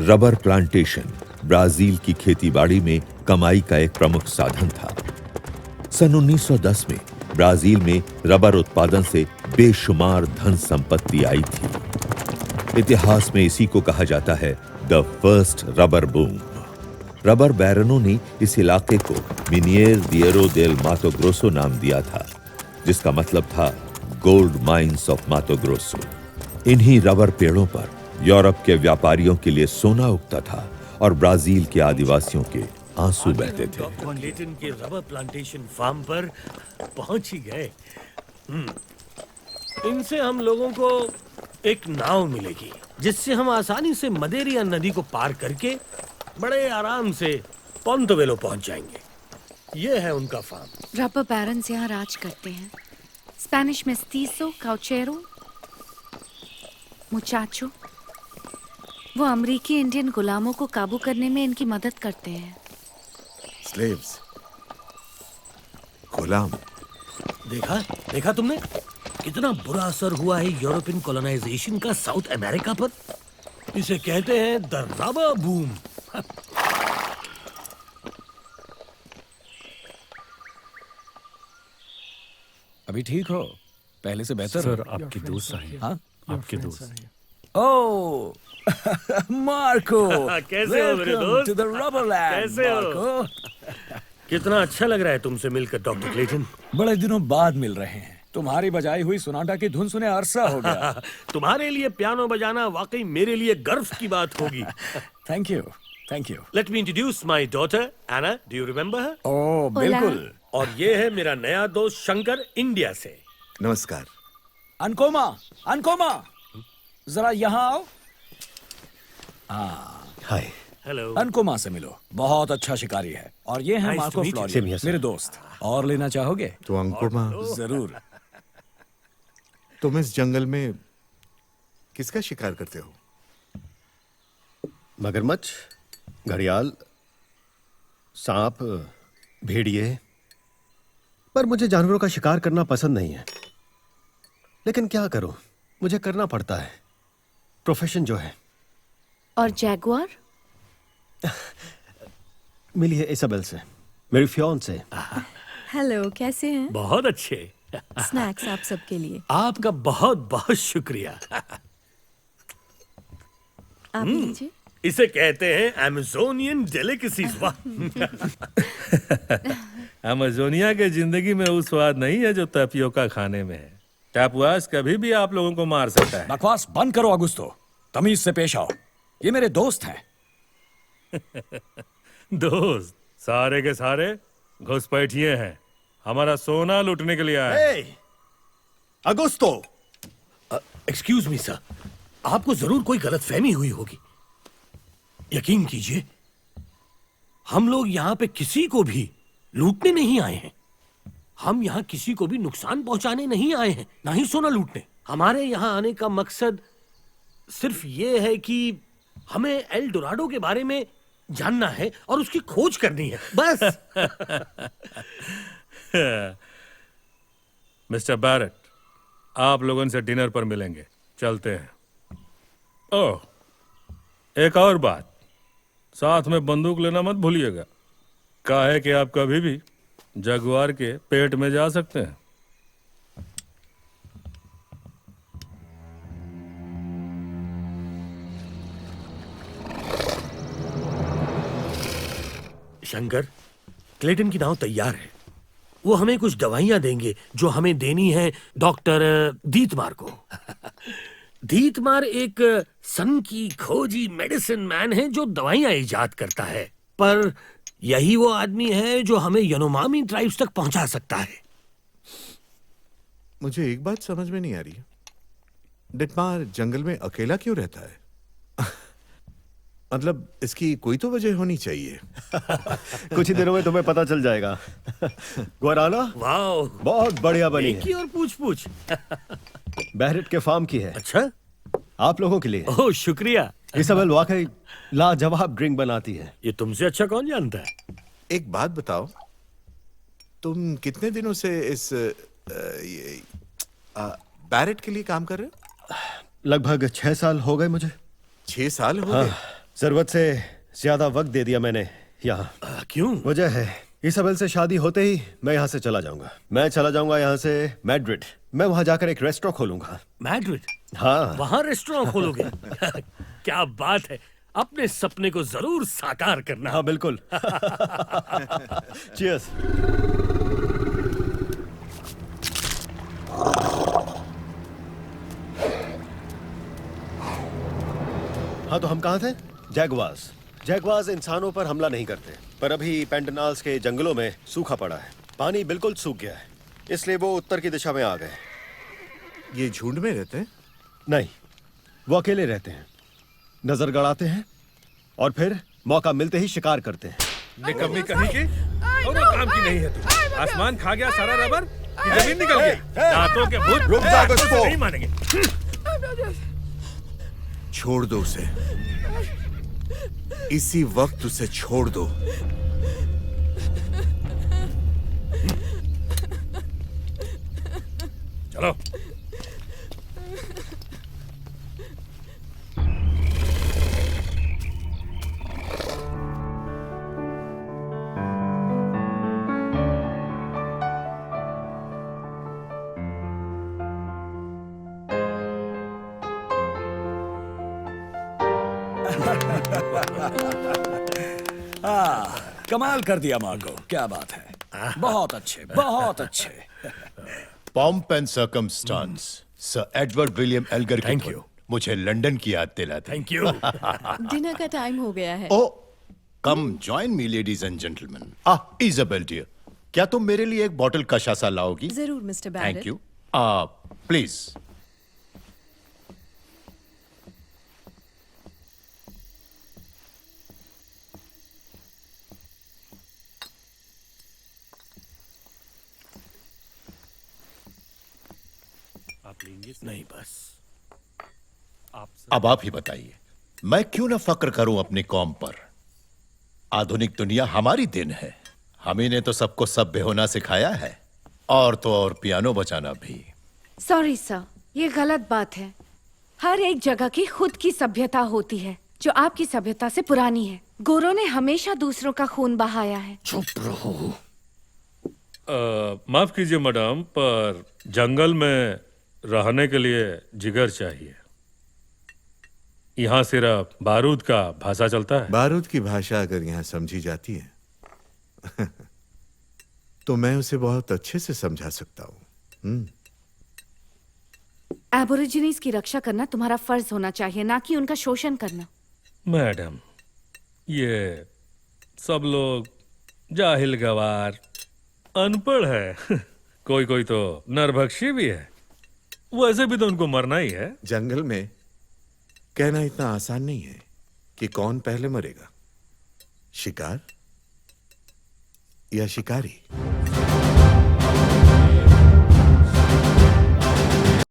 Rubber plantation Brazil की खेतीबाड़ी में कमाई का एक प्रमुख साधन था। सन 1910 में ब्राजील में रबर उत्पादन से बेशुमार धन संपत्ति आई थी। इतिहास में इसी को कहा जाता है the first rubber boom. Rubber बैरनों ने इस इलाके को मिनिएर दिएरो देल मातो ग्रोसो नाम दिया था, जिसका मतलब था गोल्ड माइंस ऑफ मातो ग्रोसो। इन्हीं रबर पेड़ों पर यूरोप के व्यापारियों के लिए सोना उगता था और ब्राजील के आदिवासियों के आंसू बहते थे। डॉक्टर क्लेटन के रबर प्लांटेशन फार्म पर पहुंच ही गए। इनसे हम लोगों को एक नाव मिलेगी, जिससे हम आसानी से मदेरिया नदी को पार करके बड़े आराम से पोंतोवेलो पहुंच जाएंगे। ये है उनका फार्म। रबर बैरन्स यहाँ राज करते हैं। स्पेनिश मेस्तीसो, काउचेरो, मुचाचो। वो अमेरिकी इंडियन गुलामों को काबू करने में इनकी मदद करते हैं। स्लेव्स, गुलाम। देखा तुमने कितना बुरा असर हुआ है यूरोपियन कॉलोनाइजेशन का साउथ अमेरिका पर। इसे कहते हैं द रबर बूम। अभी ठीक हो? पहले से बेहतर सर, आपके दोस्त आए। हाँ, आपके दोस्त। ओह मार्को, कैसे हो मेरे दोस्त? To the rubber land. कैसे हो? मार्को, कितना अच्छा लग रहा है तुमसे मिलकर डॉक्टर क्लेटन। बड़े दिनों बाद मिल रहे हैं। तुम्हारी बजाई हुई सोनाटा की धुन सुने अरसा हो गया। तुम्हारे लिए पियानो बजाना वाकई मेरे लिए गर्व की बात होगी। Thank you, thank you. Let me introduce my daughter Anna. Do you remember her? Oh बिल्कुल। और ये है मेरा नया दोस्त शंकर, इंडिया से। नमस्कार। अनकोमा, अनकोमा, जरा यहाँ आओ। हाय। हेलो। अनकोमा से मिलो, बहुत अच्छा शिकारी है। और ये है Nice to Marco meet you. Florio, Same here, sir. मेरे दोस्त। और लेना चाहोगे? तो अंकुमा, जरूर। तुम इस जंगल में किसका शिकार करते हो? मगरमच्छ, घड़ियाल, सांप, भेड़िए। पर मुझे जानवरों का शिकार करना पसंद नहीं है। लेकिन क्या करूं, मुझे करना पड़ता है, प्रोफेशन जो है। और जैगुआर? मिली है इसाबेल से, मेरी फियांसे। हेलो, कैसे हैं? बहुत अच्छे। स्नैक्स आप सबके लिए। आपका बहुत बहुत शुक्रिया। आप लीजिए। इसे कहते हैं अमेज़ोनियन डेलिकेसीज। वाह। अमेज़ोनिया के जिंदगी में वो स्वाद नहीं है जो टैपियोका खाने में है। टैपुआस कभी भी आप लोगों को मार सकता है। बकवास बंद करो अगुस्तो, तमीज से पेश आओ। ये मेरे दोस्त हैं। दोस्त सारे के सारे घुसपैठिए हैं, हमारा सोना लूटने के लिए आए। अगुस्तो, एक्सक्यूज मी सर, आपको जरूर कोई गलतफहमी हुई होगी। यकीन कीजिए, हम लोग यहाँ पे किसी को भी लूटने नहीं आए हैं। हम यहाँ किसी को भी नुकसान पहुंचाने नहीं आए हैं, ना ही सोना लूटने। हमारे यहाँ आने का मकसद सिर्फ ये है कि हमें एल डोराडो के बारे में जानना है और उसकी खोज करनी है, बस। मिस्टर बैरेट, आप लोगों से डिनर पर मिलेंगे। चलते हैं। ओह, एक और बात, साथ में बंदूक लेना मत भूलिएगा। काहे कि आप कभी भी जगुआर के पेट में जा सकते हैं। शंकर, क्लेटन की नाव तैयार है। वो हमें कुछ दवाइयां देंगे जो हमें देनी है डॉक्टर दीतमार को। दीतमार एक सन की खोजी मेडिसिन मैन है जो दवाइयां इजाद करता है, पर यही वो आदमी है जो हमें यनोमामी ट्राइब्स तक पहुंचा सकता है। मुझे एक बात समझ में नहीं आ रही है, डिटमार जंगल में अकेला क्यों रहता है? मतलब इसकी कोई तो वजह होनी चाहिए। कुछ ही दिनों में तुम्हें पता चल जाएगा। गुआराना वाओ, बहुत बढ़िया बनी एक ही है। और पूछ। बैरेट के फार्म की है, अच्छा, आप लोगों के लिए। ओह शुक्रिया। इसाबेल वाकई लाजवाब ड्रिंक बनाती है। ये तुमसे अच्छा कौन जानता है? एक बात बताओ, तुम कितने दिनों से इस बैरेट के लिए काम कर रहे हो? लगभग 6 साल हो गए मुझे। 6 साल हो गए? जरूरत से ज्यादा वक्त दे दिया मैंने यहाँ। क्यों? वजह है, इसाबेल से शादी होते ही मैं यहाँ से चला जाऊंगा। मैं चला जाऊंगा यहाँ से मैड्रिड। मैं वहां जाकर एक रेस्टोरेंट खोलूंगा। मैड्रिड? हाँ। वहां रेस्टोरेंट खोलोगे? क्या बात है, अपने सपने को जरूर साकार करना। हाँ बिल्कुल। चीयर्स। हाँ तो हम कहाँ थे? जैगवार्स। जैगवार्स इंसानों पर हमला नहीं करते, पर अभी पेंटनाल्स के जंगलों में सूखा पड़ा है। पानी बिल्कुल सूख गया है, इसलिए वो उत्तर की दिशा में आ गए। ये झुंड में रहते हैं? नहीं, वो अकेले रहते हैं, नजर गड़ाते हैं और फिर मौका मिलते ही शिकार करते हैं। निकम्मी कहीं की और वो काम की नहीं है तू। आसमान खा गया सारा रबर कि जमीन निकल गई। दांतों के भूत रुक जा दांतों से गुस्को। नहीं मानेंगे। छोड़ दो उसे, इसी वक्त उसे छोड़ दो। चलो। कमाल कर दिया मार्को, क्या बात है। बहुत अच्छे, बहुत अच्छे। Pomp and circumstance, sir Edward William Elgar की Thank धुन you. मुझे लंदन की याद दिलाती। Thank you. डिनर का टाइम हो गया है। Oh come join me ladies and gentlemen. Isabel dear, क्या तुम मेरे लिए एक बॉटल कशासा लाओगी? जरूर mister Barrett. Thank you. Please. नहीं बस अब आप ही बताइए, मैं क्यों ना फक्र करूं अपनी कौम पर। आधुनिक दुनिया हमारी दिन है, हम ही ने तो सबको सभ्य होना सिखाया है, और तो और पियानो बजाना भी। सॉरी सर, ये गलत बात है। हर एक जगह की खुद की सभ्यता होती है जो आपकी सभ्यता से पुरानी है। गोरों ने हमेशा दूसरों का खून बहाया है। चुप रहो। माफ कीजिए मैडम, पर जंगल में रहने के लिए जिगर चाहिए। यहाँ सिर्फ बारूद का भाषा चलता है। बारूद की भाषा अगर यहाँ समझी जाती है तो मैं उसे बहुत अच्छे से समझा सकता हूँ। एबोरिजिनीज की रक्षा करना तुम्हारा फर्ज होना चाहिए, ना कि उनका शोषण करना। मैडम, ये सब लोग जाहिल गवार अनपढ़ है। कोई कोई तो नरभक्षी भी है। वैसे भी तो उनको मरना ही है। जंगल में कहना इतना आसान नहीं है कि कौन पहले मरेगा, शिकार या शिकारी।